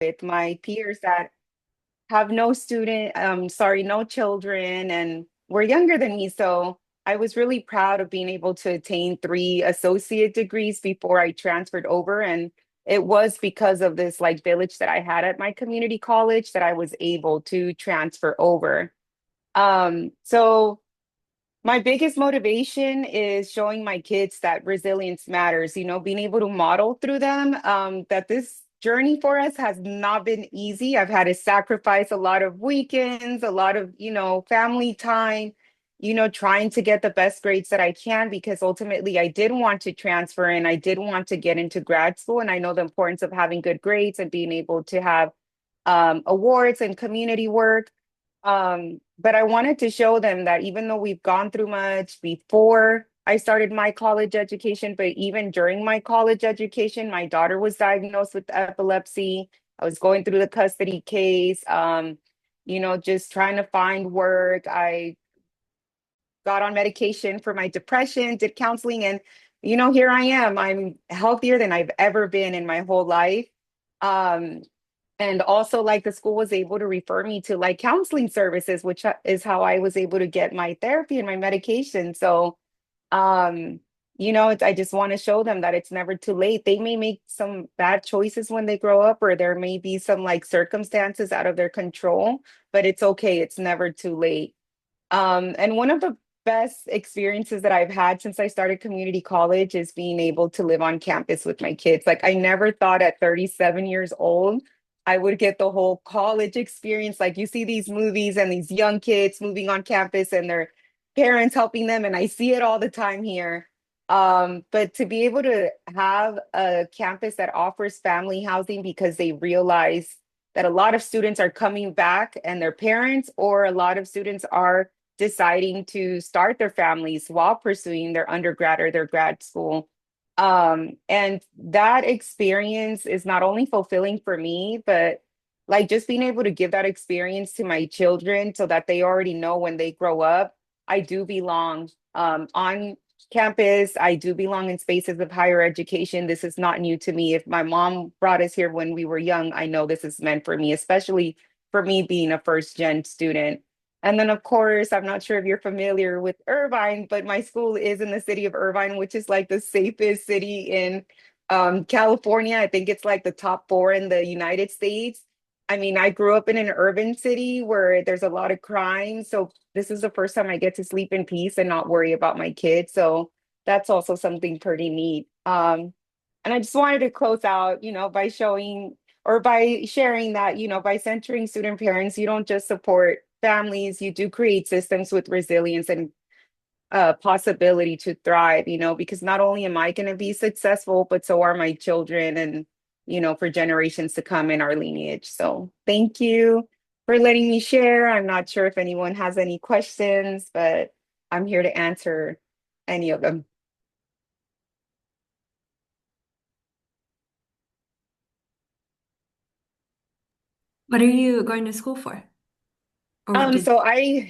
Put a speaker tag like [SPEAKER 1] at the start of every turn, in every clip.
[SPEAKER 1] with my peers that have no children, and were younger than me. So I was really proud of being able to attain three associate degrees before I transferred over. And it was because of this like village that I had at my community college that I was able to transfer over. So my biggest motivation is showing my kids that resilience matters, being able to model through them, that this journey for us has not been easy. I've had to sacrifice a lot of weekends, a lot of, family time, trying to get the best grades that I can because ultimately I did want to transfer and I did want to get into grad school. And I know the importance of having good grades and being able to have awards and community work. But I wanted to show them that even though we've gone through much before I started my college education, but even during my college education, my daughter was diagnosed with epilepsy. I was going through the custody case, just trying to find work. I got on medication for my depression, did counseling, and here I am. I'm healthier than I've ever been in my whole life. Um, and also, like, the school was able to refer me to like counseling services, which is how I was able to get my therapy and my medication. So, um, I just want to show them that it's never too late. They may make some bad choices when they grow up, or there may be some like circumstances out of their control, but it's okay. It's never too late. And one of the best experiences that I've had since I started community college is being able to live on campus with my kids. Like, I never thought at 37 years old I would get the whole college experience. Like, you see these movies and these young kids moving on campus and their parents helping them, and I see it all the time here. But to be able to have a campus that offers family housing because they realize that a lot of students are coming back and their parents, or a lot of students are deciding to start their families while pursuing their undergrad or their grad school. And that experience is not only fulfilling for me, but like just being able to give that experience to my children so that they already know when they grow up, I do belong on campus. I do belong in spaces of higher education. This is not new to me. If my mom brought us here when we were young, I know this is meant for me, especially for me being a first gen student. And then, of course, I'm not sure if you're familiar with Irvine, but my school is in the city of Irvine, which is like the safest city in California. I think it's like the top four in the United States. I mean, I grew up in an urban city where there's a lot of crime. So this is the first time I get to sleep in peace and not worry about my kids. So that's also something pretty neat. And I just wanted to close out, by showing or by sharing that, by centering student parents, you don't just support families, you do create systems with resilience and possibility to thrive, because not only am I going to be successful, but so are my children and, for generations to come in our lineage. So thank you for letting me share. I'm not sure if anyone has any questions, but I'm here to answer any of them.
[SPEAKER 2] What are you going to school for? Or what did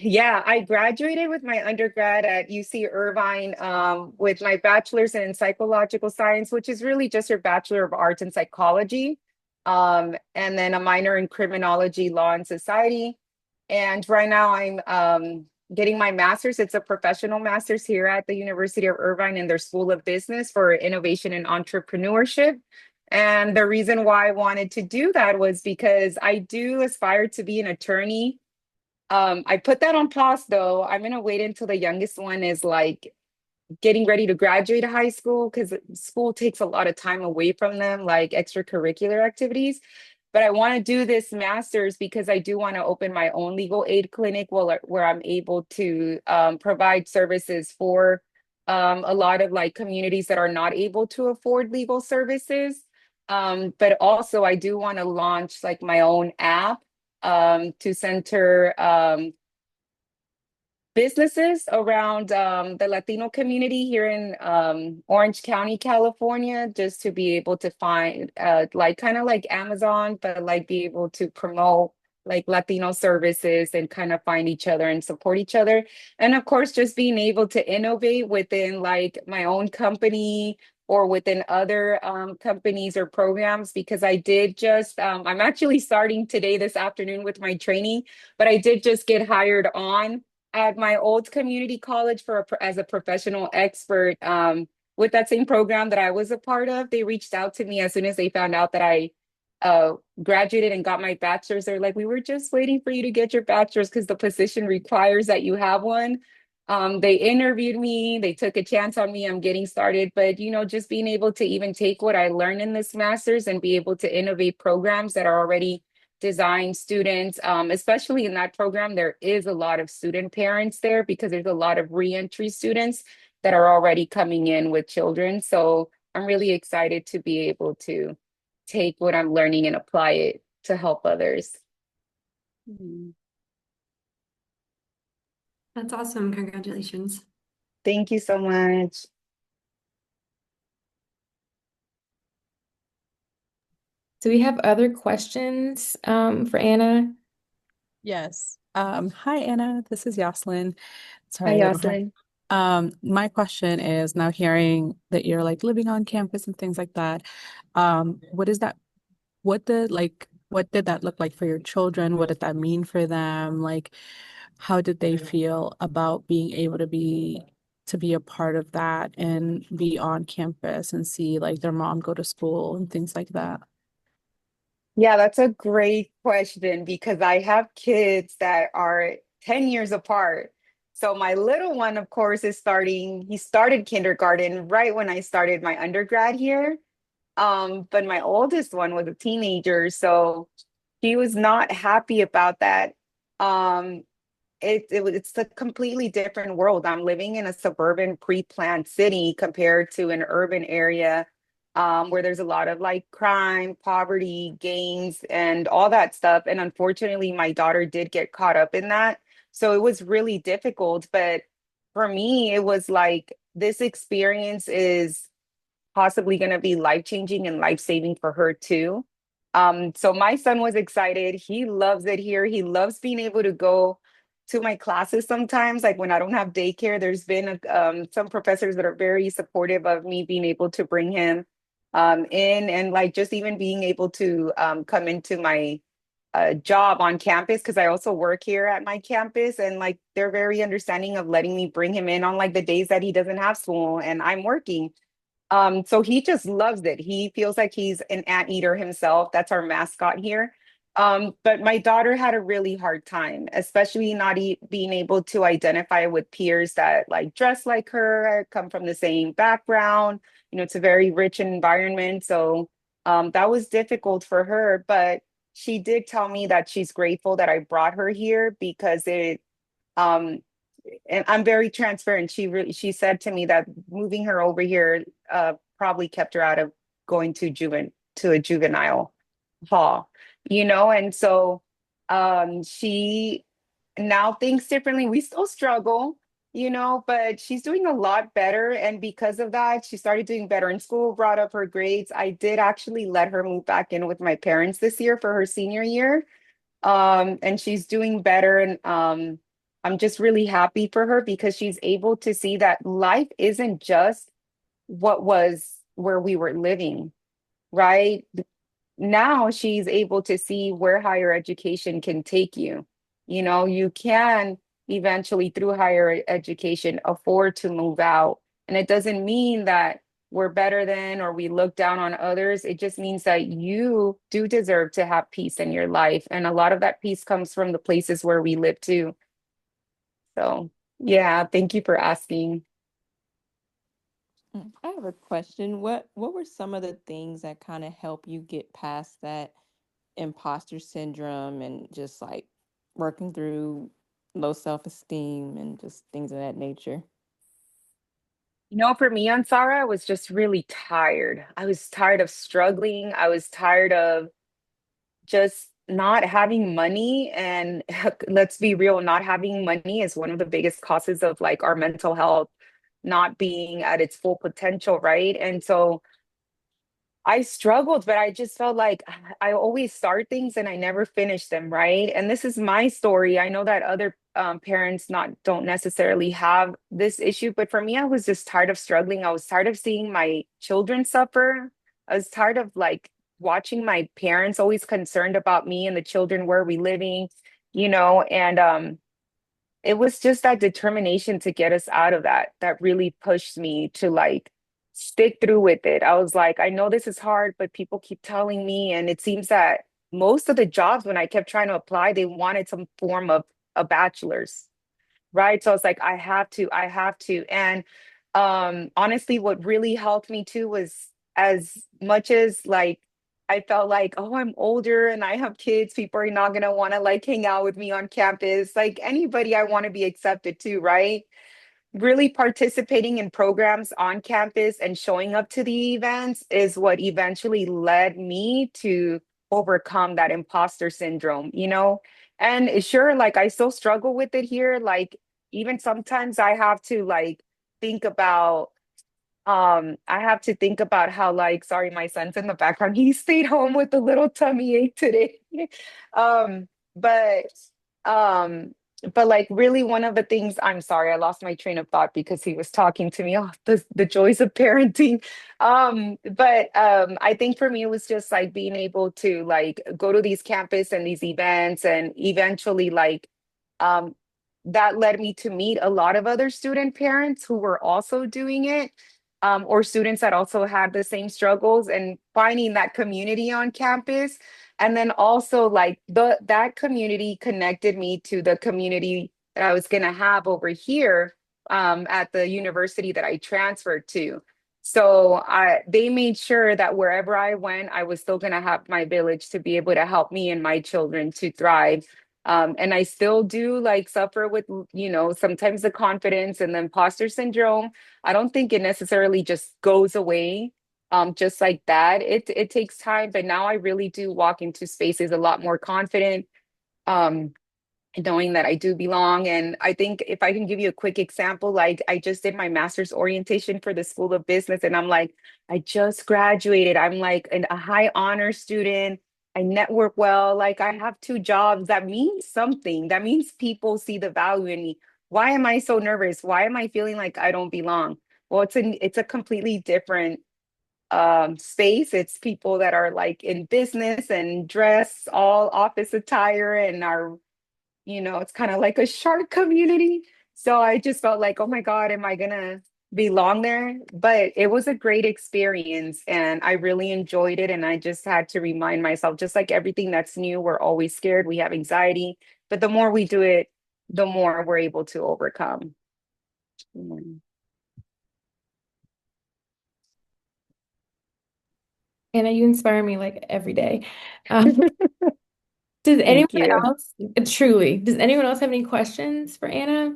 [SPEAKER 1] Yeah, I graduated with my undergrad at UC Irvine, with my bachelor's in psychological science, which is really just your Bachelor of Arts in Psychology, and then a minor in criminology, law, and society. And right now I'm getting my master's. It's a professional master's here at the University of Irvine in their School of Business for Innovation and Entrepreneurship. And the reason why I wanted to do that was because I do aspire to be an attorney. I put that on pause though. I'm gonna wait until the youngest one is like getting ready to graduate high school because school takes a lot of time away from them, like extracurricular activities. But I want to do this master's because I do want to open my own legal aid clinic where I'm able to provide services for a lot of like communities that are not able to afford legal services. But also, I do want to launch like my own app to center businesses around the Latino community here in Orange County, California, just to be able to find like kind of like Amazon, but like be able to promote like Latino services and kind of find each other and support each other. And of course, just being able to innovate within like my own company, or within other companies or programs because I did just, I'm actually starting today, this afternoon with my training, but I did just get hired on at my old community college as a professional expert. With that same program that I was a part of, they reached out to me as soon as they found out that I uh, graduated and got my bachelor's. They're like, we were just waiting for you to get your bachelor's because the position requires that you have one. They interviewed me, they took a chance on me. I'm getting started, but just being able to even take what I learned in this master's and be able to innovate programs that are already designed students, especially in that program, there is a lot of student parents there because there's a lot of reentry students that are already coming in with children. So I'm really excited to be able to take what I'm learning and apply it to help others. Mhm.
[SPEAKER 2] That's awesome. Congratulations.
[SPEAKER 1] Thank you so much.
[SPEAKER 3] Do we have other questions for Anna?
[SPEAKER 4] Yes. Hi, Anna. This is Yoslin.
[SPEAKER 1] Hi,
[SPEAKER 4] Sorry, I don't have.
[SPEAKER 1] Jocelyn.
[SPEAKER 4] My question is now hearing that you're like living on campus and things like that. What is that? What did that look like for your children? What did that mean for them? Like, how did they feel about being able to be a part of that and be on campus and see like their mom go to school and things like that?
[SPEAKER 1] Yeah, that's a great question because I have kids that are 10 years apart. So my little one, of course, he started kindergarten right when I started my undergrad here. But my oldest one was a teenager, so he was not happy about that. Um, it's a completely different world. I'm living in a suburban pre-planned city compared to an urban area where there's a lot of like crime, poverty, gangs, and all that stuff. And unfortunately, my daughter did get caught up in that. So it was really difficult. But for me, it was like this experience is possibly going to be life changing and life saving for her too. So my son was excited. He loves it here. He loves being able to go to my classes sometimes. Like when I don't have daycare, there's been some professors that are very supportive of me being able to bring him in and like just even being able to come into my job on campus because I also work here at my campus and like they're very understanding of letting me bring him in on like the days that he doesn't have school and I'm working. So he just loves it. He feels like he's an anteater himself. That's our mascot here. But my daughter had a really hard time, especially not being able to identify with peers that like dress like her, come from the same background. It's a very rich environment. So that was difficult for her. But she did tell me that she's grateful that I brought her here because um, and I'm very transparent. She said to me that moving her over here probably kept her out of going to a juvenile hall, and so she now thinks differently. We still struggle, but she's doing a lot better. And because of that, she started doing better in school, brought up her grades. I did actually let her move back in with my parents this year for her senior year and she's doing better and I'm just really happy for her because she's able to see that life isn't just what was where we were living, right? Now she's able to see where higher education can take you. You can eventually, through higher education, afford to move out. And it doesn't mean that we're better than or we look down on others. It just means that you do deserve to have peace in your life. And a lot of that peace comes from the places where we live too. So, yeah, thank you for asking.
[SPEAKER 5] I have a question. What were some of the things that kind of help you get past that imposter syndrome and just like working through low self-esteem and just things of that nature?
[SPEAKER 1] For me, Ansara, I was just really tired. I was tired of struggling. I was tired of just not having money. And let's be real, not having money is one of the biggest causes of like our mental health not being at its full potential, right? And so I struggled, but I just felt like I always start things and I never finish them, right? And this is my story. I know that other parents not don't necessarily have this issue, but for me, I was just tired of struggling. I was tired of seeing my children suffer. I was tired of like watching my parents always concerned about me and the children, where we living, and it was just that determination to get us out of that that really pushed me to like stick through with it. I was like, I know this is hard, but people keep telling me. And it seems that most of the jobs, when I kept trying to apply, they wanted some form of a bachelor's, right? So I was like, I have to. And honestly, what really helped me too was, as much as like I felt like, oh, I'm older and I have kids, people are not gonna want to like hang out with me on campus. Like anybody, I want to be accepted too, right? Really participating in programs on campus and showing up to the events is what eventually led me to overcome that imposter syndrome, And sure, like I still struggle with it here. Like even sometimes I have to like think about I have to think about how, like, sorry, my son's in the background. He stayed home with a little tummy ache today. Um, but um, but like really one of the things, I'm sorry, I lost my train of thought because he was talking to me. Oh, the joys of parenting. But I think for me it was just like being able to like go to these campus and these events and eventually like um that led me to meet a lot of other student parents who were also doing it, or students that also had the same struggles, and finding that community on campus. And then also like that community connected me to the community that I was going to have over here at the university that I transferred to. So they made sure that wherever I went, I was still going to have my village to be able to help me and my children to thrive. And I still do like suffer with, sometimes the confidence and the imposter syndrome. I don't think it necessarily just goes away just like that. It takes time, but now I really do walk into spaces a lot more confident. Um, knowing that I do belong. And I think if I can give you a quick example, like I just did my master's orientation for the School of Business, and I'm like, I just graduated. I'm like a high honor student. I network well. Like I have two jobs. That means something. That means people see the value in me. Why am I so nervous? Why am I feeling like I don't belong? Well, it's a completely different space. It's people that are like in business and dress all office attire and are, it's kind of like a shark community. So I just felt like, oh my God, am I gonna belong there? But it was a great experience and I really enjoyed it. And I just had to remind myself, just like everything that's new, we're always scared, we have anxiety, but the more we do it, the more we're able to overcome. Mm.
[SPEAKER 3] Anna, you inspire me like every day. Um, does anyone
[SPEAKER 1] Thank you.
[SPEAKER 3] else, truly, does anyone else have any questions for Anna?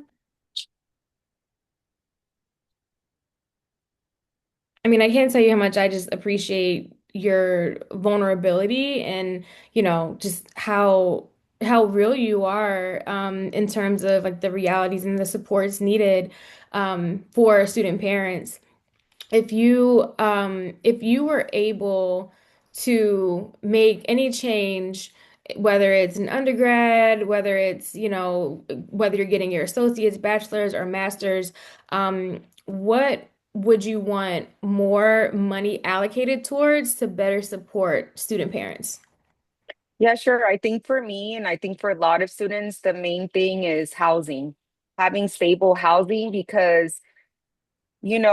[SPEAKER 3] I mean, I can't tell you how much I just appreciate your vulnerability and, just how real you are in terms of like the realities and the supports needed for student parents. If you were able to make any change, whether it's an undergrad, whether it's, whether you're getting your associate's, bachelor's, or master's, what would you want more money allocated towards to better support student parents?
[SPEAKER 1] Yeah, sure. I think for me, and I think for a lot of students, the main thing is housing, having stable housing, because being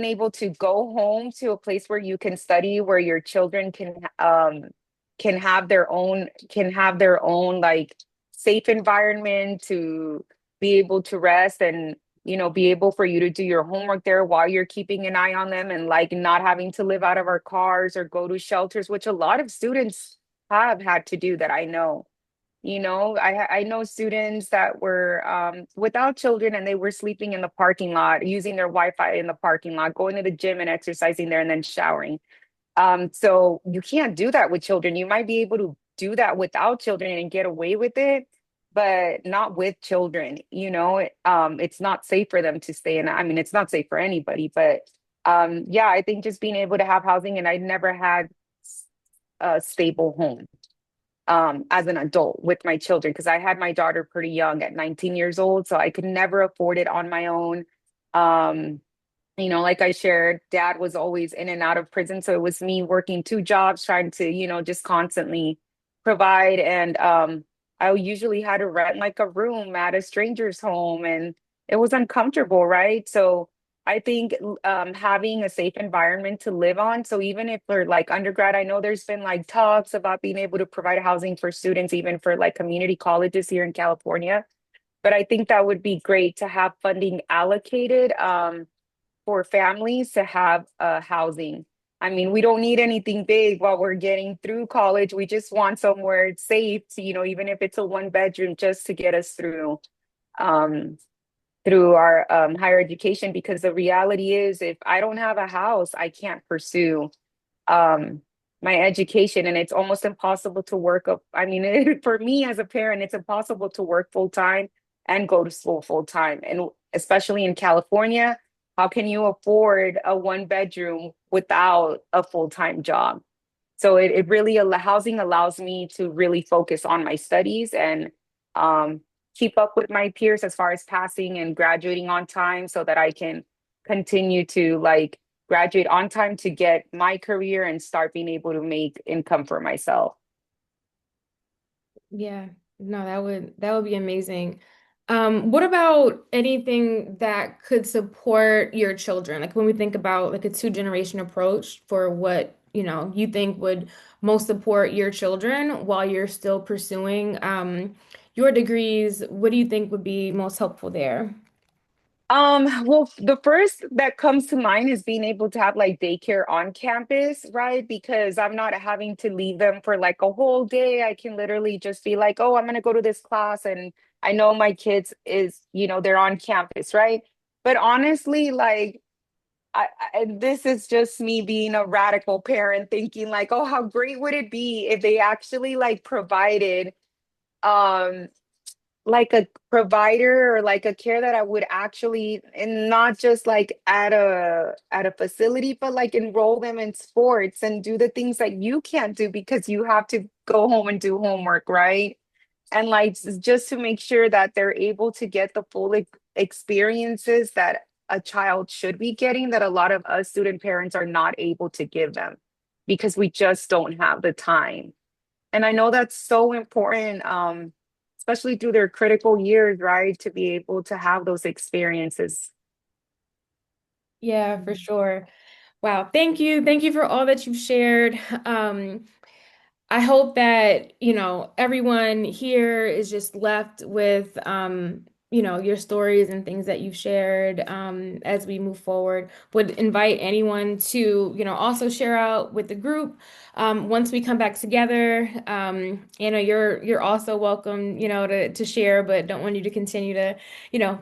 [SPEAKER 1] able to go home to a place where you can study, where your children can have their own like safe environment to be able to rest, and be able for you to do your homework there while you're keeping an eye on them, and like not having to live out of our cars or go to shelters, which a lot of students have had to do that I know. I know students that were without children and they were sleeping in the parking lot, using their Wi-Fi in the parking lot, going to the gym and exercising there and then showering. So you can't do that with children. You might be able to do that without children and get away with it, but not with children. It's not safe for them to stay in. I mean, it's not safe for anybody, but Yeah, I think just being able to have housing, and I never had a stable home as an adult with my children because I had my daughter pretty young at 19 years old, so I could never afford it on my own. Um, like I shared, dad was always in and out of prison. So it was me working two jobs, trying to, just constantly provide. And I usually had to rent like a room at a stranger's home, and it was uncomfortable, right? So I think having a safe environment to live on. So even if we're like undergrad, I know there's been like talks about being able to provide housing for students, even for like community colleges here in California. But I think that would be great to have funding allocated. For families to have housing. I mean, we don't need anything big while we're getting through college. We just want somewhere safe to, even if it's a one bedroom, just to get us um, through our higher education. Because the reality is, if I don't have a house, I can't pursue um my education, and it's almost impossible to work up. I mean, for me as a parent, it's impossible to work full time and go to school full time, and especially in California, how can you afford a one bedroom without a full-time job? So it really housing allows me to really focus on my studies and um, keep up with my peers as far as passing and graduating on time so that I can continue to like graduate on time to get my career and start being able to make income for myself.
[SPEAKER 3] Yeah, no, that would be amazing. What about anything that could support your children? Like when we think about like a two-generation approach for what, you think would most support your children while you're still pursuing your degrees, what do you think would be most helpful there?
[SPEAKER 1] Well, the first that comes to mind is being able to have like daycare on campus, right? Because I'm not having to leave them for like a whole day. I can literally just be like, oh, I'm gonna go to this class, and I know my kids is, they're on campus, right? But honestly, like this is just me being a radical parent thinking like, oh, how great would it be if they actually like provided um like a provider or like a care that I would actually, and not just like at a facility, but like enroll them in sports and do the things that you can't do because you have to go home and do homework, right? And like just to make sure that they're able to get the full experiences that a child should be getting, that a lot of us student parents are not able to give them because we just don't have the time. And I know that's so important, especially through their critical years, right? To be able to have those experiences.
[SPEAKER 3] Yeah, for sure. Wow, thank you. Thank you for all that you've shared. I hope that, everyone here is just left with, your stories and things that you've shared as we move forward. Would invite anyone to, also share out with the group. Once we come back together, you're also welcome, to share, but don't want you to continue to,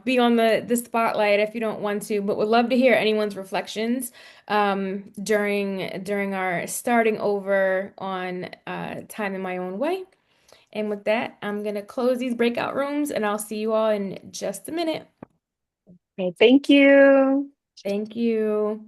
[SPEAKER 3] be on the spotlight if you don't want to, but would love to hear anyone's reflections during our starting over on time in my own way. And with that, I'm gonna close these breakout rooms and I'll see you all in just a minute.
[SPEAKER 1] Okay, thank you.
[SPEAKER 3] Thank you.